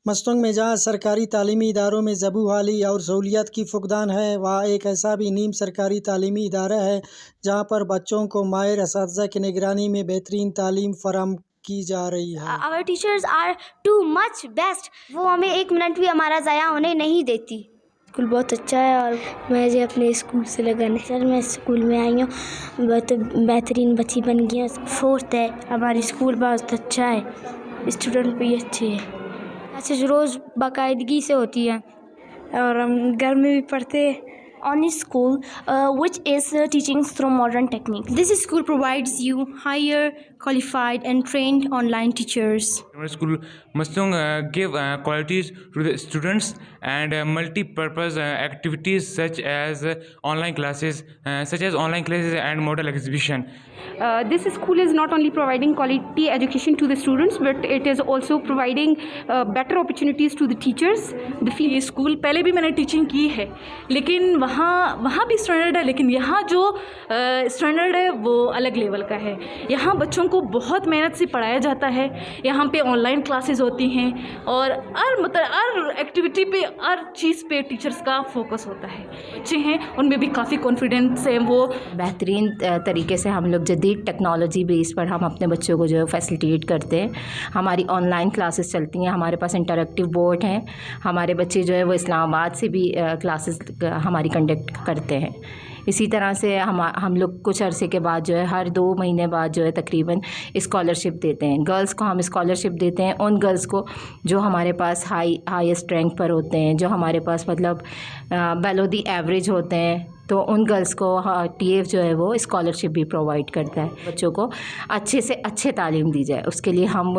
مستونگ میں جہاں سرکاری تعلیمی اداروں میں زبوں حالی اور سہولیات کی فقدان ہے، وہاں ایک ایسا بھی نیم سرکاری تعلیمی ادارہ ہے جہاں پر بچوں کو ماہر اساتذہ کی نگرانی میں بہترین تعلیم فراہم کی جا رہی ہے۔ Our teachers are too much best. وہ ہمیں ایک منٹ بھی ہمارا ضائع ہونے نہیں دیتی۔ اسکول بہت اچھا ہے اور مجھے اپنے اسکول سے لگانے سر میں اسکول میں آئی ہوں، بہت بہترین بچی بن گئی ہوں۔ 4th ہے، ہماری اسکول بہت اچھا ہے، اسٹوڈنٹ بھی اچھے ہیں، ایسے روز باقاعدگی سے ہوتی ہے اور ہم گھر میں بھی پڑھتے ہیں۔ Only school which is teaching through modern techniques. This school provides you higher qualified and trained online teachers. Our school Mustang give qualities to the students and multi-purpose activities such as online classes and model exhibition. This school is not only providing quality education to the students, but it is also providing better opportunities to the teachers. یہ school پہلے بھی میں نے teaching کی ہے، لیکن وہاں بھی اسٹینڈرڈ ہے، لیکن یہاں جو اسٹینڈرڈ ہے وہ الگ لیول کا ہے۔ یہاں بچوں کو بہت محنت سے پڑھایا جاتا ہے، یہاں پہ آن لائن کلاسز ہوتی ہیں اور ہر ایکٹیویٹی پہ، ہر چیز پہ ٹیچرس کا فوکس ہوتا ہے۔ بچے ہیں ان میں بھی کافی کانفیڈینس ہے، وہ بہترین طریقے سے ہم لوگ جدید ٹیکنالوجی بیس پر ہم اپنے بچوں کو جو ہے فیسیلیٹیٹ کرتے ہیں۔ ہماری آن لائن کلاسز چلتی ہیں، ہمارے پاس انٹریکٹیو بورڈ ہیں، ہمارے بچے جو ہے وہ اسلام آباد سے بھی کلاسز ہماری کنڈکٹ کرتے ہیں۔ اسی طرح سے ہم لوگ کچھ عرصے کے بعد جو ہے ہر 2 مہینے بعد جو ہے تقریباً اسکالرشپ دیتے ہیں۔ گرلس کو ہم اسکالرشپ دیتے ہیں، ان گرلس کو جو ہمارے پاس ہائیسٹ رینک پر ہوتے ہیں، جو ہمارے پاس مطلب بیلو دی ایوریج ہوتے ہیں، تو ان گرلس کو ٹی ایف جو ہے وہ اسکالرشپ بھی پرووائڈ کرتا ہے۔ بچوں کو اچھے سے اچھے تعلیم دی جائے، اس کے لیے ہم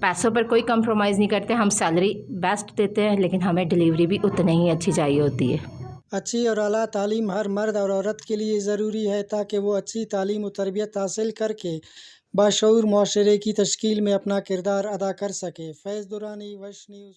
پیسوں پر کوئی کمپرومائز نہیں کرتے، ہم سیلری بیسٹ دیتے ہیں، لیکن ہمیں ڈلیوری بھی اتنی ہی اچھی چاہیے ہوتی ہے۔ اچھی اور اعلیٰ تعلیم ہر مرد اور عورت کے لیے ضروری ہے تاکہ وہ اچھی تعلیم و تربیت حاصل کر کے باشعور معاشرے کی تشکیل میں اپنا کردار ادا کر سکے۔ فیض درانی، وش نیوز۔